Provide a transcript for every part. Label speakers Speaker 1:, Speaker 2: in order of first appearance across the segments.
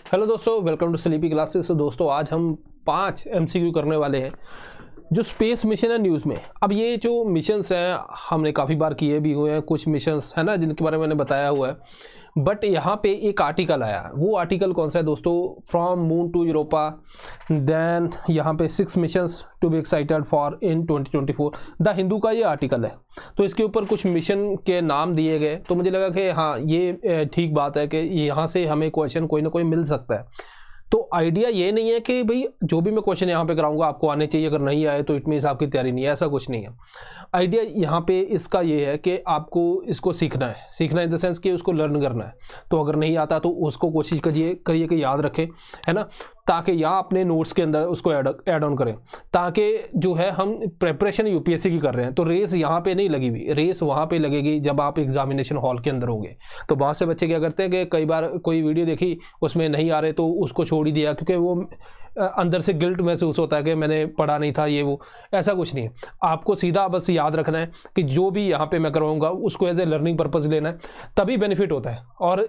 Speaker 1: Hello दोस्तों, welcome to sleepy classes. तो दोस्तों आज हम 5 एमसीक्यू करने वाले हैं जो स्पेस मिशन है न्यूज़ में। अब ये जो मिशंस हैं हमने काफ़ी बार किए भी हुए हैं, कुछ मिशंस है ना जिनके बारे में मैंने बताया हुआ है। बट यहाँ पे एक आर्टिकल आया, वो आर्टिकल कौन सा है दोस्तों? From moon to Europa, then यहाँ पे 6 missions to be excited for in 2024। The Hindu का ये आर्टिकल है, तो इसके ऊपर कुछ मिशन के नाम दिए गए। तो मुझे लगा कि हाँ ये ठीक बात है कि यहाँ से हमें क्वेश्चन कोई ना कोई मिल सकता है। तो आइडिया ये नहीं है कि भाई जो भी मैं क्वेश्चन यहाँ पे कराऊंगा आपको आने चाहिए, अगर नहीं आए तो इट मीन्स आपकी तैयारी नहीं है, ऐसा कुछ नहीं है। आइडिया यहाँ पे इसका ये है कि आपको इसको सीखना इन द सेंस कि उसको लर्न करना है। तो अगर नहीं आता तो उसको कोशिश करिए कि याद रखें, है ना, ताकि या अपने नोट्स के अंदर उसको ऐड ऑन करें, ताकि जो है हम प्रिपरेशन यूपीएससी की कर रहे हैं तो रेस यहाँ पे नहीं लगी हुई, रेस वहाँ पे लगेगी जब आप एग्जामिनेशन हॉल के अंदर होंगे। तो बहुत से बच्चे क्या करते हैं कि कई बार कोई वीडियो देखी उसमें नहीं आ रहे तो उसको छोड़ ही दिया, क्योंकि वो अंदर से गिल्ट महसूस होता है कि मैंने पढ़ा नहीं था ये वो। ऐसा कुछ नहीं है, आपको सीधा बस याद रखना है कि जो भी यहाँ पे मैं करवाऊंगा उसको एज ए लर्निंग पर्पज लेना है, तभी बेनिफिट होता है और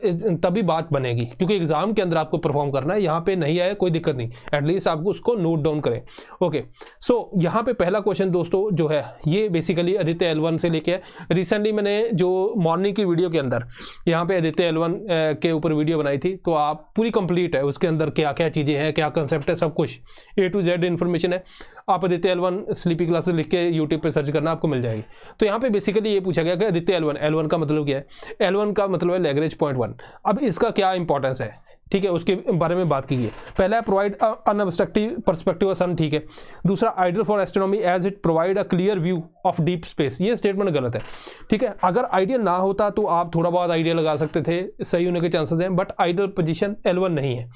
Speaker 1: तभी बात बनेगी। क्योंकि एग्जाम के अंदर आपको परफॉर्म करना है, यहाँ पे नहीं आए कोई दिक्कत नहीं, एटलीस्ट आपको उसको नोट डाउन करें। ओके, सो यहाँ पे पहला क्वेश्चन दोस्तों जो है ये बेसिकली आदित्य L1 से लेके रिसेंटली मैंने जो मॉर्निंग की वीडियो के अंदर यहाँ पे आदित्य L1 के ऊपर वीडियो बनाई थी, तो आप पूरी कंप्लीट है, उसके अंदर क्या क्या चीज़ें हैं, क्या कंसेप्ट है, सब कुछ A to Z इन्फॉर्मेशन है। आप आदित्य L1 स्लीपी क्लासेस लिख के यूट्यूब पे सर्च करना, आपको मिल जाएगी। तो यहाँ पे बेसिकली ये पूछा गया कि आदित्य L1 का मतलब क्या है? L1 का मतलब है लैग्रेंज पॉइंट 1। अब इसका क्या इंपॉर्टेंस है, ठीक है, उसके बारे में बात की है। पहला है provide unobstructive perspective of sun, ठीक है। दूसरा ideal for astronomy as it provide a clear view of deep space, ये स्टेटमेंट गलत है, ठीक है। अगर आइडियल ना होता तो आप थोड़ा बहुत आइडिया लगा सकते थे, सही होने के चांसेस हैं, बट आइडियल पोजीशन L1 नहीं है।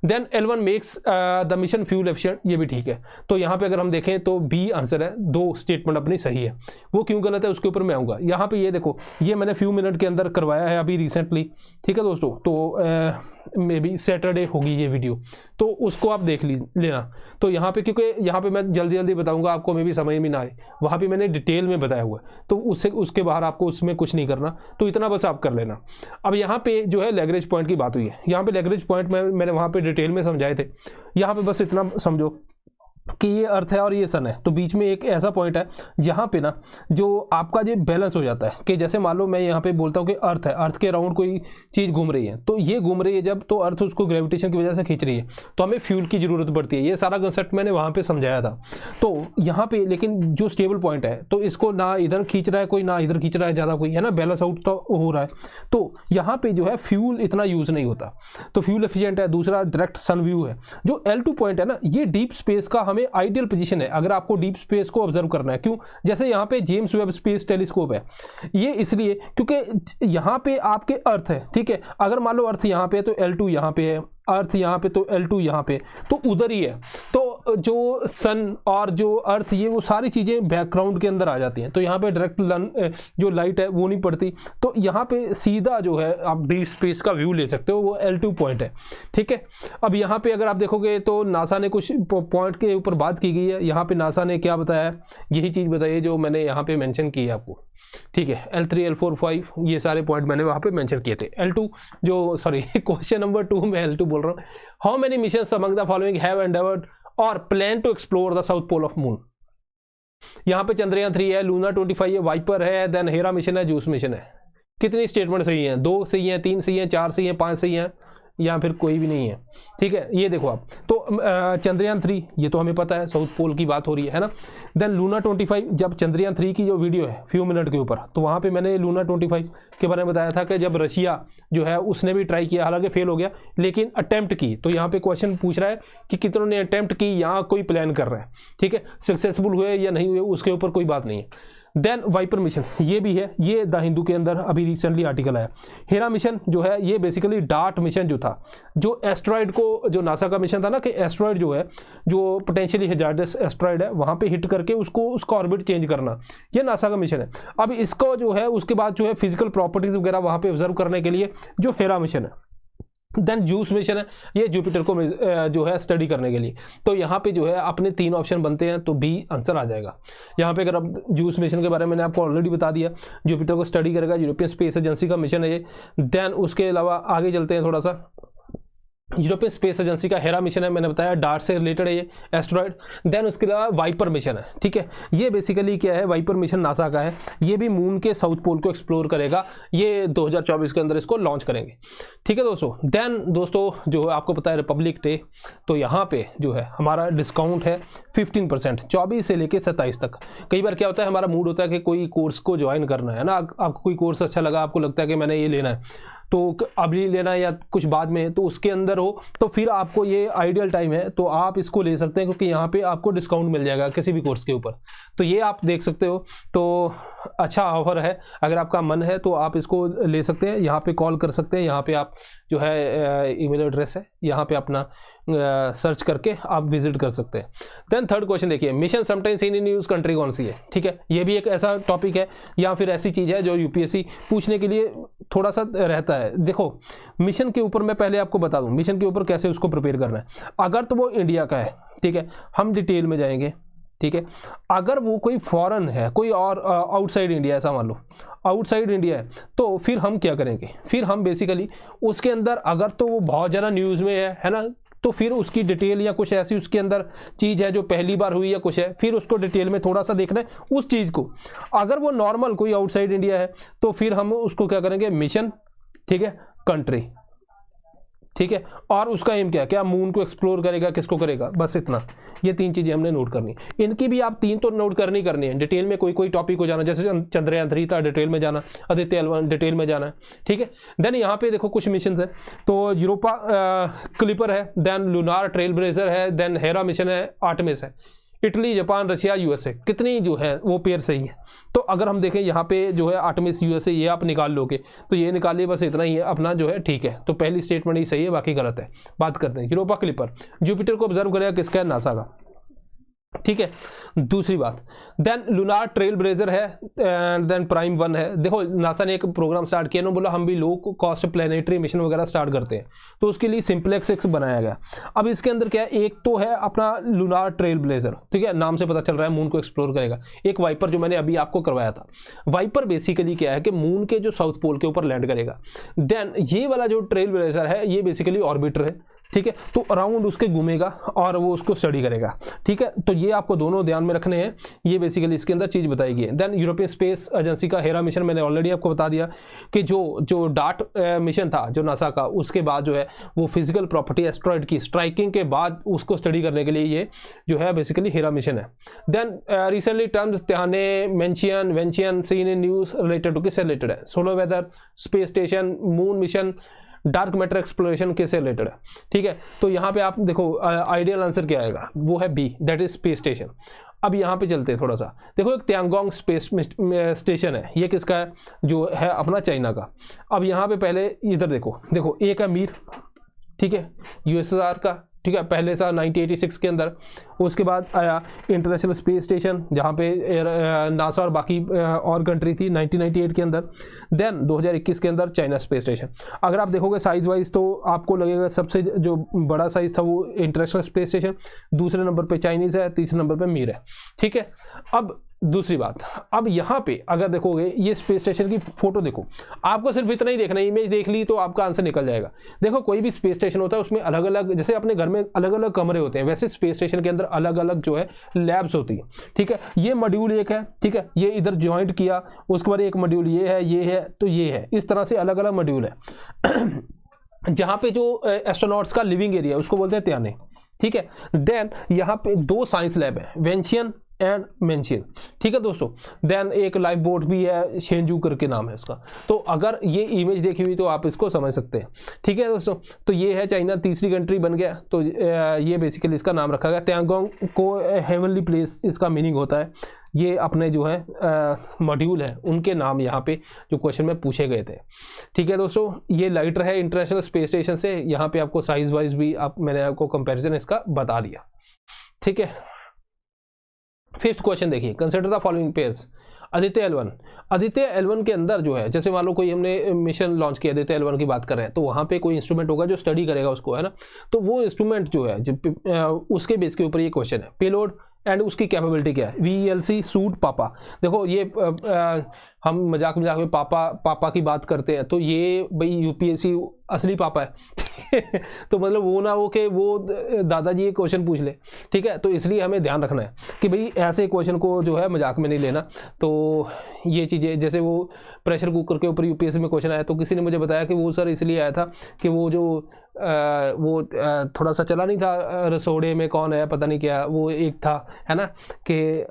Speaker 1: Then L1 makes the mission fuel efficient, ये भी ठीक है। तो यहाँ पे अगर हम देखें तो बी आंसर है, 2 स्टेटमेंट अपनी सही है। वो क्यों गलत है उसके ऊपर मैं आऊँगा। यहाँ पे ये देखो, ये मैंने फ्यू मिनट के अंदर करवाया है अभी रिसेंटली, ठीक है दोस्तों। तो मे बी सैटरडे होगी ये वीडियो, तो उसको आप देख लेना। तो यहाँ पे क्योंकि यहाँ पे मैं जल्दी बताऊँगा, आपको मे भी समझ में ना आए, वहाँ पे मैंने डिटेल में बताया हुआ है, तो उसके बाहर आपको उसमें कुछ नहीं करना, तो इतना बस आप कर लेना। अब यहाँ पे जो है लैग्रेंज पॉइंट की बात हुई है, यहाँ पे लैग्रेंज पॉइंट मैंने वहाँ पे डिटेल में समझाए थे। यहाँ पे बस इतना समझो कि ये अर्थ है और ये सन है, तो बीच में एक ऐसा पॉइंट है जहाँ पे ना जो आपका जो बैलेंस हो जाता है, कि जैसे मान लो मैं यहाँ पे बोलता हूँ कि अर्थ है, अर्थ के अराउंड कोई चीज़ घूम रही है, तो ये घूम रही है जब, तो अर्थ उसको ग्रेविटेशन की वजह से खींच रही है, तो हमें फ्यूल की जरूरत पड़ती है। ये सारा कंसेप्ट मैंने वहाँ पे समझाया था। तो यहाँ पे लेकिन जो स्टेबल पॉइंट है, तो इसको ना इधर खींच रहा है कोई, ना इधर खींच रहा है ज़्यादा कोई, है ना, बैलेंस आउट तो हो रहा है। तो यहाँ पे जो है फ्यूल इतना यूज नहीं होता, तो फ्यूल एफिशिएंट है। दूसरा डायरेक्ट सन व्यू है। जो L2 पॉइंट है ना, ये डीप स्पेस का हमें आइडियल पोजीशन है अगर आपको डीप स्पेस को ऑब्जर्व करना है। क्यों? जैसे यहाँ पे जेम्स वेब स्पेस टेलीस्कोप है, ये इसलिए क्योंकि यहाँ पे आपके अर्थ है, ठीक है। अगर मान लो अर्थ यहाँ पे है तो L2 यहाँ पे है, अर्थ यहाँ पे तो L2 यहाँ पे, तो उधर ही है। तो जो सन और जो अर्थ, ये वो सारी चीज़ें बैकग्राउंड के अंदर आ जाती हैं, तो यहाँ पे डायरेक्ट जो लाइट है वो नहीं पड़ती, तो यहाँ पे सीधा जो है आप डीप स्पेस का व्यू ले सकते हो, वो L2 पॉइंट है, ठीक है। अब यहाँ पे अगर आप देखोगे तो नासा ने कुछ पॉइंट के ऊपर बात की गई है। यहाँ पे नासा ने क्या बताया, यही चीज़ बताई है जो मैंने यहाँ पे मेंशन की है आपको, ठीक है। L3 L4 5 ये सारे पॉइंट मैंने वहाँ पे मेंशन किए थे। L2 जो सॉरी क्वेश्चन नंबर 2 में L2 बोल रहा हूँ। How many missions among the following have endeavoured or plan to explore the south pole of moon? यहाँ पे चंद्रयान 3 है, लूना 25 है, वाइपर है, देन हेरा मिशन है, जूस मिशन है। कितनी स्टेटमेंट सही है? 2 सही है, 3 सही है, 4 सही है, 5 सही है, या फिर कोई भी नहीं है, ठीक है। ये देखो आप, तो चंद्रयान 3 ये तो हमें पता है, साउथ पोल की बात हो रही है ना। देन लूना 25, जब चंद्रयान 3 की जो वीडियो है फ्यू मिनट के ऊपर, तो वहाँ पे मैंने लूना 25 के बारे में बताया था कि जब रशिया जो है उसने भी ट्राई किया, हालांकि फेल हो गया, लेकिन अटेम्प्ट की। तो यहाँ पे क्वेश्चन पूछ रहा है कि कितनों ने अटेम्प्ट की, यहाँ कोई प्लान कर रहा है, ठीक है। सक्सेसफुल हुए या नहीं हुए उसके ऊपर कोई बात नहीं है। देन वाइपर मिशन ये भी है, ये द हिंदू के अंदर अभी रिसेंटली आर्टिकल आया। हेरा मिशन जो है ये बेसिकली डार्ट मिशन जो था, जो एस्ट्रॉयड को, जो नासा का मिशन था ना कि एस्ट्रॉयड जो है, जो पोटेंशियली हैजार्डस एस्ट्रॉयड है, वहाँ पे हिट करके उसका ऑर्बिट चेंज करना, ये नासा का मिशन है। अब इसको जो है उसके बाद जो है फिजिकल प्रॉपर्टीज वगैरह वहाँ पे ऑब्जर्व करने के लिए जो हेरा मिशन है। देन जूस मिशन है, ये जुपिटर को जो है स्टडी करने के लिए। तो यहाँ पे जो है अपने 3 ऑप्शन बनते हैं, तो बी आंसर आ जाएगा। यहाँ पे अगर अब जूस मिशन के बारे में मैंने आपको ऑलरेडी बता दिया, जुपिटर को स्टडी करेगा, यूरोपियन स्पेस एजेंसी का मिशन है ये। देन उसके अलावा आगे चलते हैं थोड़ा सा, यूरोपियन स्पेस एजेंसी का हेरा मिशन है, मैंने बताया डार्ट से रिलेटेड है ये एस्ट्रॉयड। देन उसके अलावा वाइपर मिशन है, ठीक है, ये बेसिकली क्या है, वाइपर मिशन नासा का है, ये भी मून के साउथ पोल को एक्सप्लोर करेगा, ये 2024 के अंदर इसको लॉन्च करेंगे, ठीक है दोस्तों। देन दोस्तों जो आपको पता है रिपब्लिक डे, तो यहाँ पे जो है हमारा डिस्काउंट है 15%, 24 से लेके 27 तक। कई बार क्या होता है, हमारा मूड होता है कि कोई कोर्स को ज्वाइन करना है ना, आपको कोई कोर्स अच्छा लगा, आपको लगता है कि मैंने ये लेना है, तो अभी लेना है या कुछ बाद में, तो उसके अंदर हो तो फिर आपको ये आइडियल टाइम है, तो आप इसको ले सकते हैं, क्योंकि यहाँ पे आपको डिस्काउंट मिल जाएगा किसी भी कोर्स के ऊपर, तो ये आप देख सकते हो। तो अच्छा ऑफर है, अगर आपका मन है तो आप इसको ले सकते हैं, यहाँ पे कॉल कर सकते हैं, यहाँ पे आप जो है ईमेल एड्रेस है, यहाँ पे अपना सर्च करके आप विजिट कर सकते हैं। देन थर्ड क्वेश्चन देखिए, mission sometimes in news country कौन सी है, ठीक है, ये भी एक ऐसा टॉपिक है या फिर ऐसी चीज़ है जो यूपीएससी पूछने के लिए थोड़ा सा रहता है। देखो मिशन के ऊपर मैं पहले आपको बता दूं, मिशन के ऊपर कैसे उसको प्रिपेयर करना है। अगर तो वो इंडिया का है, ठीक है, हम डिटेल में जाएंगे, ठीक है। अगर वो कोई फॉरेन है, कोई और आउटसाइड इंडिया, ऐसा मान लो आउटसाइड इंडिया है, तो फिर हम क्या करेंगे, फिर हम बेसिकली उसके अंदर अगर तो वो बहुत ज़्यादा न्यूज़ में है ना, तो फिर उसकी डिटेल या कुछ ऐसी उसके अंदर चीज़ है जो पहली बार हुई या कुछ है, फिर उसको डिटेल में थोड़ा सा देखना है उस चीज़ को। अगर वो नॉर्मल कोई आउटसाइड इंडिया है, तो फिर हम उसको क्या करेंगे, मिशन, ठीक है, कंट्री, ठीक है, और उसका एम क्या है, क्या मून को एक्सप्लोर करेगा, किसको करेगा, बस इतना। ये तीन चीजें हमने नोट करनी, इनकी भी आप तीन तो नोट करनी है। डिटेल में कोई टॉपिक हो जाना, जैसे चंद्रयान 3 था, डिटेल में जाना, आदित्य L1 डिटेल में जाना है, ठीक है। देन यहाँ पे देखो कुछ मिशन है, तो यूरोपा क्लिपर है, देन लूनार ट्रेल ब्लेजर है, देन हेरा मिशन है, आर्टेमिस है। इटली, जापान, रशिया, यूएसए, कितनी जो है वो पेयर सही है। तो अगर हम देखें यहाँ पे जो है आर्टेमिस, यूएसए, ये आप निकाल लोगे, तो ये निकालिए, बस इतना ही है अपना जो है, ठीक है। तो पहली स्टेटमेंट ही सही है, बाकी गलत है। बात करते हैं यूरोपा क्लिपर, जुपिटर को ऑब्जर्व करेगा किसका है, नासा का, ठीक है। दूसरी बात, देन लूनार ट्रेल ब्लेजर है, देन प्राइम 1 है। देखो नासा ने एक प्रोग्राम स्टार्ट किया ना, बोला हम भी लो कॉस्ट प्लानिटरी मिशन वगैरह स्टार्ट करते हैं, तो उसके लिए सिंपलेक्स 6 बनाया गया। अब इसके अंदर क्या है, एक तो है अपना लूनार ट्रेल ब्लेजर, ठीक है, नाम से पता चल रहा है मून को एक्सप्लोर करेगा। एक वाइपर जो मैंने अभी आपको करवाया था, वाइपर बेसिकली क्या है कि मून के जो साउथ पोल के ऊपर लैंड करेगा। देन ये वाला जो ट्रेल ब्लेजर है, ये बेसिकली ऑर्बिटर है, ठीक है, तो अराउंड उसके घूमेगा और वो उसको स्टडी करेगा, ठीक है। तो ये आपको दोनों ध्यान में रखने हैं, ये बेसिकली इसके अंदर चीज बताई गई है। देन यूरोपियन स्पेस एजेंसी का हेरा मिशन, मैंने ऑलरेडी आपको बता दिया कि जो डार्ट मिशन था जो नासा का, उसके बाद जो है वो फिजिकल प्रॉपर्टी एस्ट्रॉयड की स्ट्राइकिंग के बाद उसको स्टडी करने के लिए ये जो है बेसिकली हेरा मिशन है। देन रिसेंटली टर्म्स त्याने वेंशियन seen in news related to, किससे रिलेटेड है, solar weather, space station, moon mission, dark matter exploration किससे रिलेटेड है, ठीक है। तो यहाँ पे आप देखो आइडियल आंसर क्या आएगा, वो है B, that is space station. अब यहाँ पे चलते हैं थोड़ा सा, देखो एक त्यांगोंग स्पेस स्टेशन है, ये किसका है, जो है अपना चाइना का। अब यहाँ पे पहले इधर देखो एक है मीर, ठीक है, यूएसएसआर का, ठीक है, पहले सा 1986 के अंदर। उसके बाद आया इंटरनेशनल स्पेस स्टेशन, जहाँ पे नासा और बाकी और कंट्री थी 1998 के अंदर। देन 2021 के अंदर चाइना स्पेस स्टेशन। अगर आप देखोगे साइज वाइज तो आपको लगेगा सबसे जो बड़ा साइज था वो इंटरनेशनल स्पेस स्टेशन, दूसरे नंबर पे चाइनीज है, तीसरे नंबर पे मीर है, ठीक है। अब दूसरी बात, अब यहाँ पे अगर देखोगे ये स्पेस स्टेशन की फोटो देखो, आपको सिर्फ इतना ही देखना है, इमेज देख ली तो आपका आंसर निकल जाएगा। देखो कोई भी स्पेस स्टेशन होता है उसमें अलग अलग, जैसे अपने घर में अलग अलग कमरे होते हैं, वैसे स्पेस स्टेशन के अंदर अलग अलग जो है लैब्स होती है, ठीक है। ये मॉड्यूल एक है, ठीक है, ये इधर ज्वाइंट किया, उसके बाद एक मॉड्यूल ये है तो ये है, इस तरह से अलग अलग मॉड्यूल है। जहाँ पे जो एस्ट्रोनॉट्स का लिविंग एरिया है उसको बोलते हैं त्याने, ठीक है। देन यहाँ पे 2 साइंस लैब है, वेंशियन एंड मेंशियन, ठीक है दोस्तों। देन एक लाइफ बोट भी है, शेंजू करके नाम है इसका। तो अगर ये इमेज देखी हुई तो आप इसको समझ सकते हैं, ठीक है दोस्तों। तो ये है चाइना, तीसरी कंट्री बन गया, तो ये बेसिकली इसका नाम रखा गया। त्यांगोंग को हेवनली प्लेस इसका मीनिंग होता है। ये अपने जो है मॉड्यूल है उनके नाम यहाँ पे जो क्वेश्चन में पूछे गए थे, ठीक है दोस्तों। ये लाइटर है इंटरनेशनल स्पेस स्टेशन से, यहाँ पे आपको साइज वाइज भी मैंने आपको कंपैरिजन इसका बता दिया, ठीक है। 5th क्वेश्चन देखिए, consider the following pairs. Aditya L1 के अंदर जो है, जैसे मान लो कोई हमने मिशन लॉन्च किया, आदित्य L1 की बात कर रहे हैं, तो वहाँ पे कोई इंस्ट्रूमेंट होगा जो स्टडी करेगा उसको, है ना। तो वो इंस्ट्रूमेंट जो है उसके बेस के ऊपर ये क्वेश्चन है। पेलोड एंड उसकी कैपेबिलिटी क्या है। VLC सूट पापा, देखो ये हम मजाक में पापा की बात करते हैं, तो ये भाई UPSC असली पापा है तो मतलब वो ना हो कि वो दादाजी ये क्वेश्चन पूछ ले, ठीक है। तो इसलिए हमें ध्यान रखना है कि भाई ऐसे क्वेश्चन को जो है मजाक में नहीं लेना। तो ये चीज़ें, जैसे वो प्रेशर कुकर के ऊपर UPSC में क्वेश्चन आया, तो किसी ने मुझे बताया कि वो सर इसलिए आया था कि वो जो थोड़ा सा चला नहीं था, रसोड़े में कौन है पता नहीं क्या, वो एक था, है ना, कि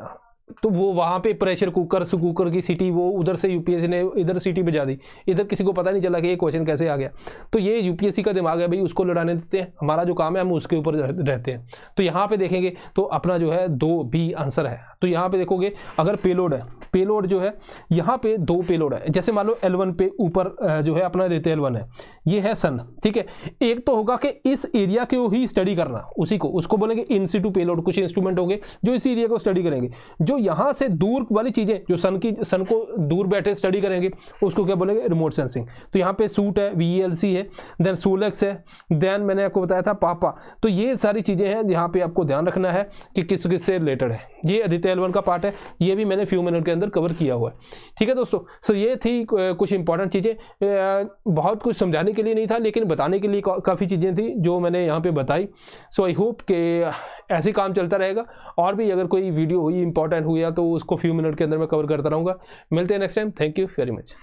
Speaker 1: तो वो वहाँ पे प्रेशर कुकर की सीटी वो उधर से UPSC ने इधर सीटी बजा दी, इधर किसी को पता नहीं चला कि ये क्वेश्चन कैसे आ गया। तो ये UPSC का दिमाग है भाई, उसको लड़ाने देते हैं, हमारा जो काम है हम उसके ऊपर रहते हैं। तो यहाँ पे देखेंगे तो अपना जो है 2B आंसर है। तो यहाँ पे देखोगे अगर पेलोड है, पेलोड जो है यहाँ पे 2 पेलोड है। जैसे मान लो L1 पे ऊपर जो है अपना देते L1 है, ये है सन, ठीक है। एक तो होगा कि इस एरिया को ही स्टडी करना, उसी को उसको बोलेंगे इन सिटू पेलोड। कुछ इंस्ट्रूमेंट होंगे जो इस एरिया को स्टडी करेंगे। जो यहाँ से दूर वाली चीजें, जो सन को दूर बैठे स्टडी करेंगे, उसको क्या बोलेंगे, रिमोट सेंसिंग। तो यहाँ पे सूट है, VLC है, देन सोलेक्स है, देन मैंने आपको बताया था पापा। तो ये सारी चीजें हैं यहाँ पे आपको ध्यान रखना है कि किस किस से रिलेटेड है। ये आदित्य L1 का पार्ट है, ये भी मैंने फ्यू मिनट के अंदर कवर किया हुआ है, ठीक है दोस्तों। सो ये थी कुछ इंपॉर्टेंट चीजें, बहुत कुछ समझाने के लिए नहीं था लेकिन बताने के लिए काफ़ी चीज़ें थी जो मैंने यहाँ पे बताई। सो आई होप कि ऐसे काम चलता रहेगा, और भी अगर कोई वीडियो हुई इंपॉर्टेंट हुई तो उसको फ्यू मिनट के अंदर मैं कवर करता रहूँगा। मिलते हैं next time, thank you very much.